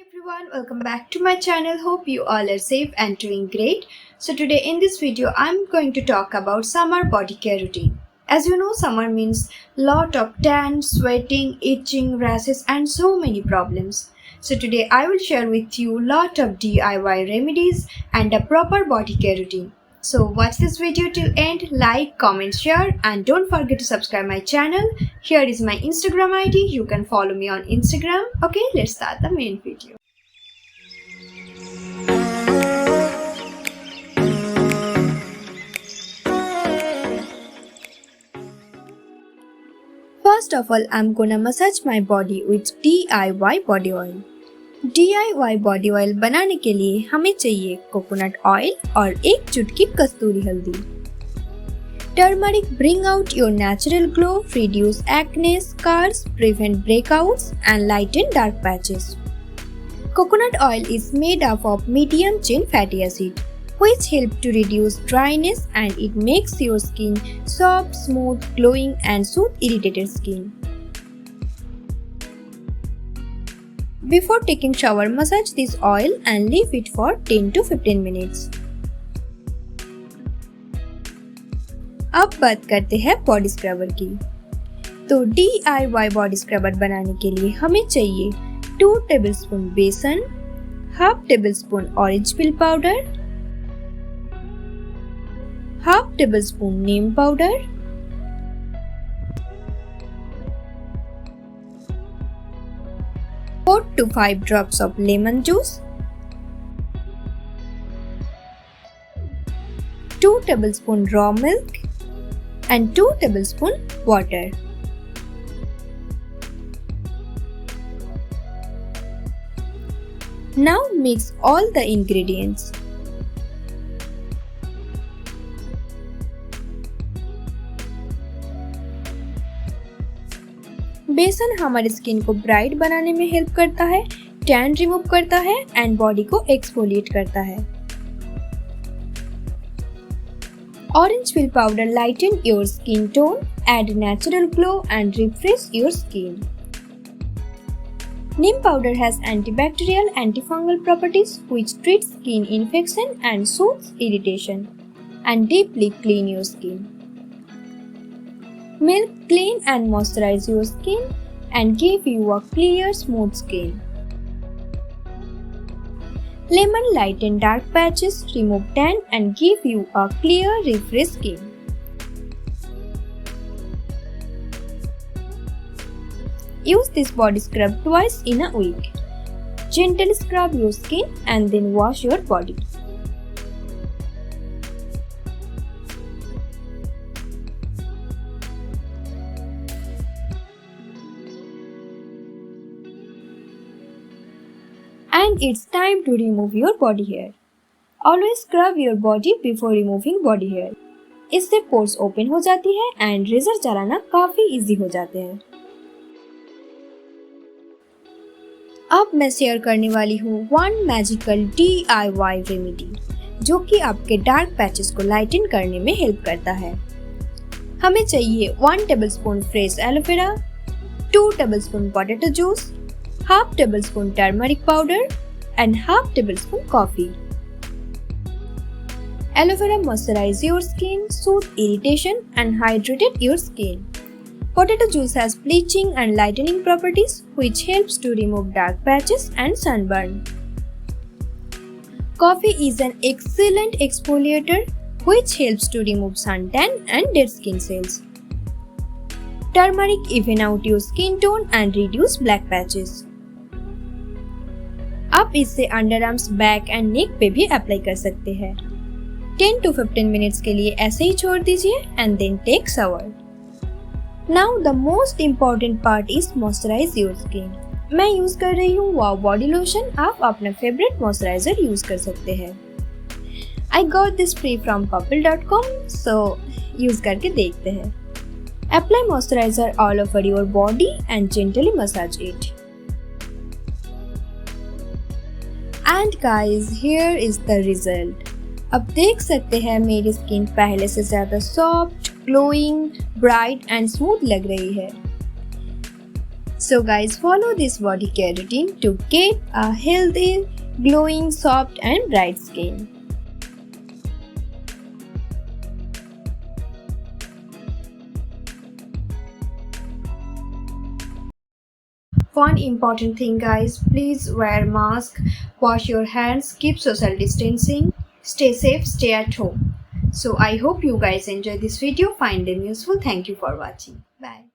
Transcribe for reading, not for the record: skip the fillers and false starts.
everyone, welcome back to my channel. Hope you all are safe and doing great. So today in this video I'm going to talk about summer body care routine. As you know, summer means lot of tan, sweating, itching, rashes and so many problems. So today I will share with you lot of DIY remedies and a proper body care routine. So watch this video till end, like, comment, share and don't forget to subscribe my channel. Here is my Instagram ID. You can follow me on Instagram. Okay, let's start the main video. First of all, I'm gonna massage my body with DIY body oil. DIY body oil बनाने के लिए हमें चाहिए coconut oil और एक चुटकी कस्तूरी हल्दी. Turmeric bring out your natural glow, reduce acne, scars, prevent breakouts and lighten dark patches. Coconut oil is made up of medium chain fatty acid, which help to reduce dryness and it makes your skin soft, smooth, glowing and soothe irritated skin. Before taking shower, massage this oil and leave it for 10 to 15 minutes. अब बात करते हैं body scrubber की. तो DIY body scrubber बनाने के लिए हमें चाहिए 2 टेबलस्पून बेसन, half tablespoon orange peel powder, half tablespoon Neem powder, 4 to 5 drops of lemon juice, 2 tablespoon raw milk and 2 tablespoon water. Now mix all the ingredients. बेसन हमारे स्किन को ब्राइट बनाने में हेल्प करता है, टैन रिमूव करता है एंड बॉडी को एक्सफोलिएट करता है. Orange peel powder lighten your skin tone, add natural glow and refresh your skin. Neem powder has antibacterial antifungal properties which treat skin infection and soothes irritation and deeply clean your skin. Milk clean and moisturize your skin and give you a clear, smooth skin. Lemon lighten dark patches, remove tan and give you a clear, refreshed skin. Use this body scrub twice in a week. Gently scrub your skin and then wash your body. And it's time to remove your body hair. Always scrub your body before removing body hair. इससे pores open हो जाती है and razor चलाना काफी easy हो जाते हैं. अब मैं शेयर करने वाली हूँ 1 मैजिकल DIY रेमेडी जो कि आपके डार्क पैचेस को लाइटन करने में हेल्प करता है. हमें चाहिए 1 tablespoon fresh aloe vera, 2 tablespoon potato juice, half tablespoon turmeric powder and half tablespoon coffee. Aloe vera moisturize your skin, soothe irritation and hydrate your skin. Potato juice has bleaching and lightening properties which helps to remove dark patches and sunburn. Coffee is an excellent exfoliator which helps to remove suntan and dead skin cells. Turmeric even out your skin tone and reduce black patches. आप इससे under arms, back and neck पे भी apply कर सकते हैं. 10 to 15 minutes के लिए ऐसे ही छोड़ दीजिए and then take shower. Now the most important part is moisturise your skin. मैं यूज कर रही हूँ वाव बॉडी लोशन. आप अपना फेवरेट मॉइस्चराइजर यूज कर सकते हैं. I got this free from purple.com, so use करके देखते हैं. Apply moisturiser all over your body and gently massage it. And guys, here is the result. अब देख सकते हैं मेरी स्किन पहले से ज़्यादा soft, glowing, bright and smooth लग रही है. So guys, follow this body care routine to get a healthy, glowing, soft and bright skin. One important thing guys, please wear mask, wash your hands, keep social distancing, stay safe, stay at home. So I hope you guys enjoy this video, find them useful. Thank you for watching. Bye.